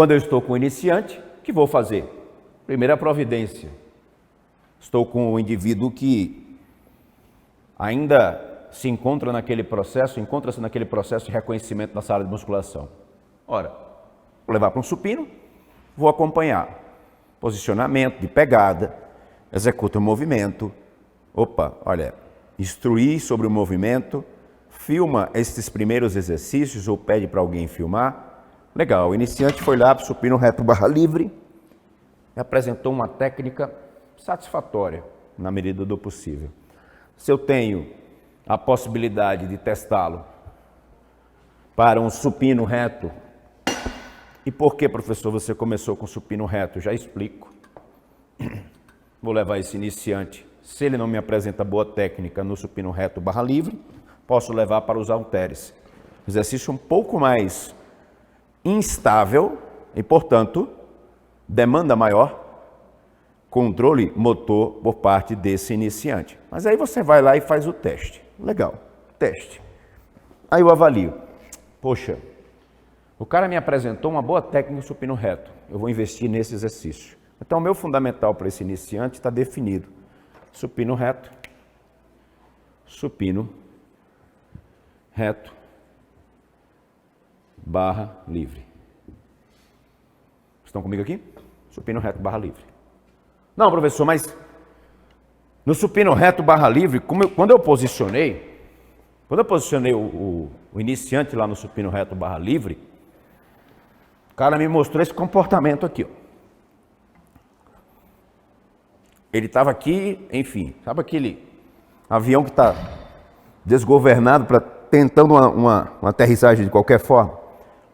Quando eu estou com o iniciante, o que vou fazer? Primeira providência. Estou com o indivíduo que ainda se encontra naquele processo, encontra-se naquele processo de reconhecimento na sala de musculação. Ora, vou levar para um supino, vou acompanhar. Posicionamento de pegada, executa o movimento. Opa, olha, instruir sobre o movimento, filma esses primeiros exercícios ou pede para alguém filmar. Legal, o iniciante foi lá para o supino reto barra livre e apresentou uma técnica satisfatória na medida do possível. Se eu tenho a possibilidade de testá-lo para um supino reto, e por que, professor, você começou com supino reto? Já explico. Vou levar esse iniciante. Se ele não me apresenta boa técnica no supino reto barra livre, posso levar para os halteres. Exercício um pouco mais instável e, portanto, demanda maior controle motor por parte desse iniciante. Mas aí você vai lá e faz o teste. Legal, teste. Aí eu avalio. Poxa, o cara me apresentou uma boa técnica no supino reto. Eu vou investir nesse exercício. Então, o meu fundamental para esse iniciante está definido. Supino reto, supino reto, barra livre. Estão comigo aqui? Supino reto, barra livre. Não, professor, mas no supino reto, barra livre, quando eu posicionei o iniciante lá no supino reto, barra livre, o cara me mostrou esse comportamento aqui, ó. Ele estava aqui, enfim, sabe aquele avião que está desgovernado tentando uma aterrissagem de qualquer forma?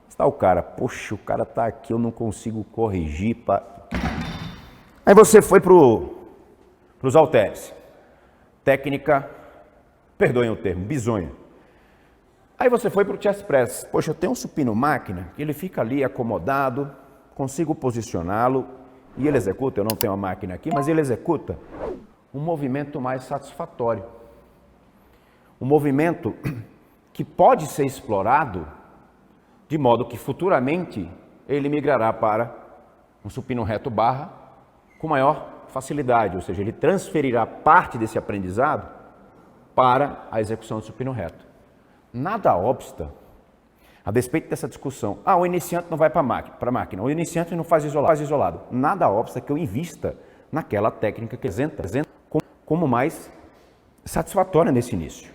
Está o cara, poxa, o cara está aqui, eu não consigo corrigir. Aí você foi para os halteres. Técnica, perdoem o termo, bizonha. Aí você foi para o chest press. Poxa, eu tenho um supino máquina, ele fica ali acomodado, consigo posicioná-lo e ele executa, eu não tenho a máquina aqui, mas ele executa um movimento mais satisfatório. Um movimento que pode ser explorado de modo que futuramente ele migrará para um supino reto barra com maior facilidade, ou seja, ele transferirá parte desse aprendizado para a execução do supino reto. Nada obsta, a despeito dessa discussão, o iniciante não vai para a máquina, o iniciante não faz isolado. Nada obsta que eu invista naquela técnica que apresenta como mais satisfatória nesse início.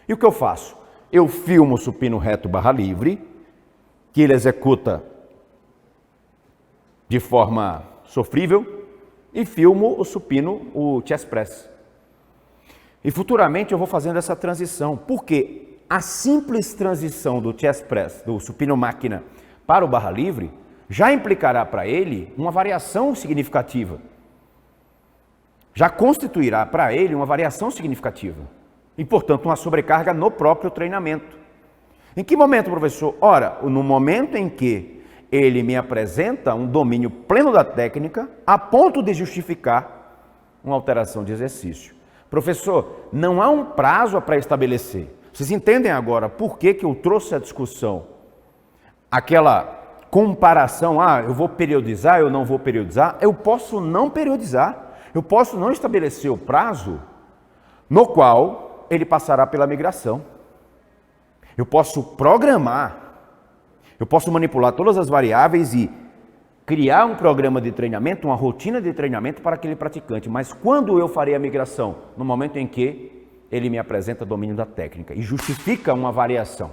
E o que eu faço? Eu filmo o supino reto barra livre, que ele executa de forma sofrível, e filmo o supino, o chest press. E futuramente eu vou fazendo essa transição, porque a simples transição do chest press, do supino máquina para o barra livre, já implicará para ele uma variação significativa. Já constituirá para ele uma variação significativa. E, portanto, uma sobrecarga no próprio treinamento. Em que momento, professor? Ora, no momento em que ele me apresenta um domínio pleno da técnica, a ponto de justificar uma alteração de exercício. Professor, não há um prazo a pré-estabelecer. Vocês entendem agora por que eu trouxe a discussão? Aquela comparação, eu vou periodizar, eu não vou periodizar. Eu posso não periodizar, eu posso não estabelecer o prazo no qual ele passará pela migração. Eu posso programar, eu posso manipular todas as variáveis e criar um programa de treinamento, uma rotina de treinamento para aquele praticante. Mas quando eu farei a migração? No momento em que ele me apresenta domínio da técnica e justifica uma variação.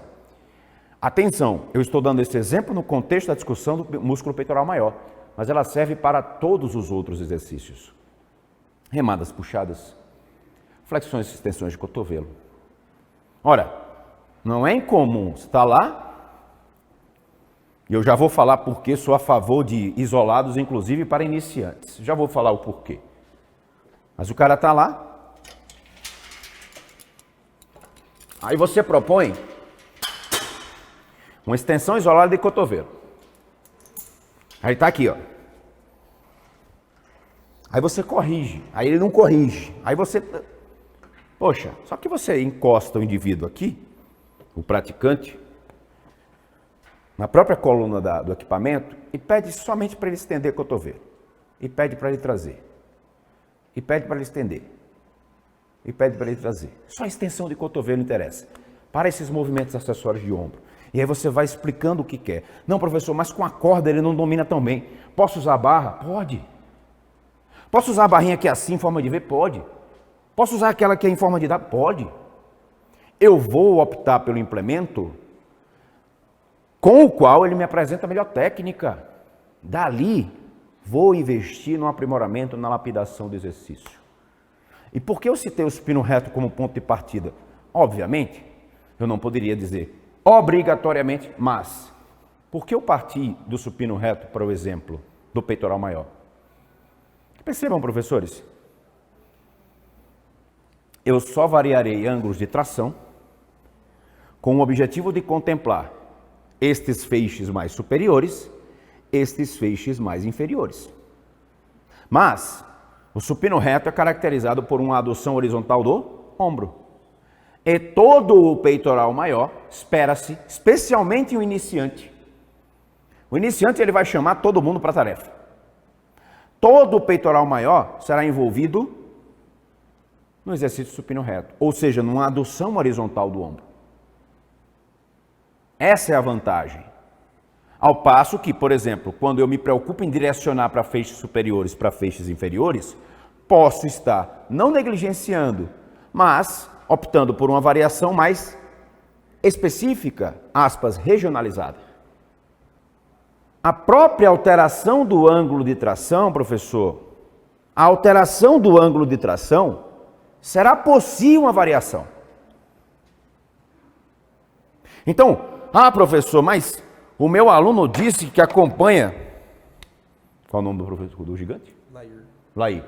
Atenção, eu estou dando esse exemplo no contexto da discussão do músculo peitoral maior, mas ela serve para todos os outros exercícios. Remadas puxadas, flexões e extensões de cotovelo. Ora, não é incomum estar lá, e eu já vou falar porque sou a favor de isolados, inclusive para iniciantes. Já vou falar o porquê. Mas o cara está lá, aí você propõe uma extensão isolada de cotovelo. Aí está aqui, ó. Aí você corrige, aí ele não corrige. Aí você... Poxa, só que você encosta o indivíduo aqui, o praticante, na própria coluna do equipamento, e pede somente para ele estender o cotovelo. E pede para ele trazer. E pede para ele estender. E pede para ele trazer. Só a extensão de cotovelo interessa. Para esses movimentos acessórios de ombro. E aí você vai explicando o que quer. Não, professor, mas com a corda ele não domina tão bem. Posso usar a barra? Pode. Posso usar a barrinha que é assim, em forma de V? Pode. Posso usar aquela que é em forma de W? Pode. Eu vou optar pelo implemento com o qual ele me apresenta a melhor técnica. Dali, vou investir no aprimoramento, na lapidação do exercício. E por que eu citei o supino reto como ponto de partida? Obviamente, eu não poderia dizer obrigatoriamente, mas por que eu parti do supino reto para o exemplo do peitoral maior? Percebam, professores, eu só variarei ângulos de tração com o objetivo de contemplar estes feixes mais superiores, estes feixes mais inferiores. Mas o supino reto é caracterizado por uma adução horizontal do ombro. E todo o peitoral maior espera-se, especialmente o iniciante. O iniciante ele vai chamar todo mundo para a tarefa. Todo o peitoral maior será envolvido no exercício supino reto, ou seja, numa adução horizontal do ombro. Essa é a vantagem. Ao passo que, por exemplo, quando eu me preocupo em direcionar para feixes superiores para feixes inferiores, posso estar não negligenciando, mas optando por uma variação mais específica, aspas, regionalizada. A própria alteração do ângulo de tração, professor, a alteração do ângulo de tração, será possível uma variação. Então, professor, mas o meu aluno disse que acompanha... Qual o nome do professor do gigante? Laí.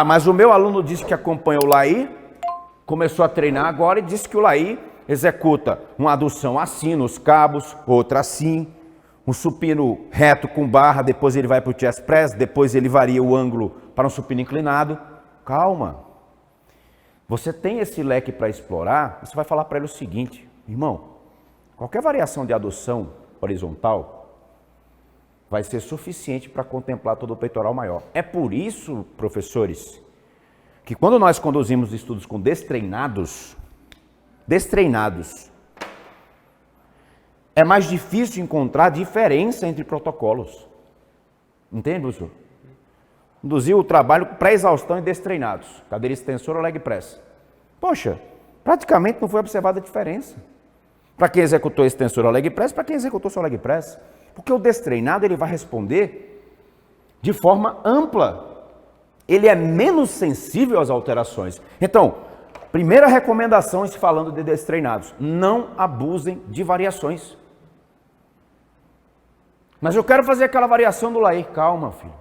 Mas o meu aluno disse que acompanha o Laí, começou a treinar agora e disse que o Laí executa uma adução assim nos cabos, outra assim, um supino reto com barra, depois ele vai para o chest press, depois ele varia o ângulo para um supino inclinado. Calma. Você tem esse leque para explorar, você vai falar para ele o seguinte, irmão, qualquer variação de adução horizontal vai ser suficiente para contemplar todo o peitoral maior. É por isso, professores, que quando nós conduzimos estudos com destreinados, é mais difícil encontrar diferença entre protocolos. Entende, professor? Conduzir o trabalho com pré-exaustão e destreinados, cadeira extensora ou leg press. Poxa, praticamente não foi observada a diferença. Para quem executou extensor ou leg press, para quem executou só leg press. Porque o destreinado ele vai responder de forma ampla. Ele é menos sensível às alterações. Então, primeira recomendação, se falando de destreinados, não abusem de variações. Mas eu quero fazer aquela variação do Laí. Calma, filho.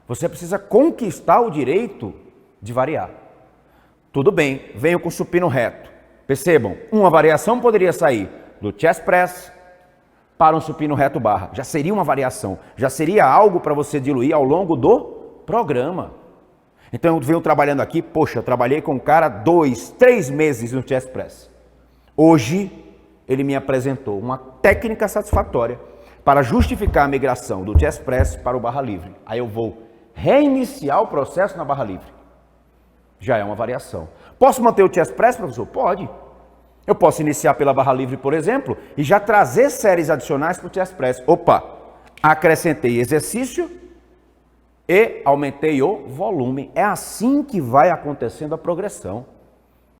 Você precisa conquistar o direito de variar. Tudo bem, venho com supino reto. Percebam, uma variação poderia sair do chest press para um supino reto barra. Já seria uma variação, já seria algo para você diluir ao longo do programa. Então eu venho trabalhando aqui, poxa, trabalhei com um cara 2, 3 meses no chest press. Hoje ele me apresentou uma técnica satisfatória para justificar a migração do chest press para o barra livre. Aí eu vou reiniciar o processo na barra livre. Já é uma variação. Posso manter o chest press, professor? Pode. Eu posso iniciar pela barra livre, por exemplo, e já trazer séries adicionais para o chest press. Opa, acrescentei exercício e aumentei o volume. É assim que vai acontecendo a progressão.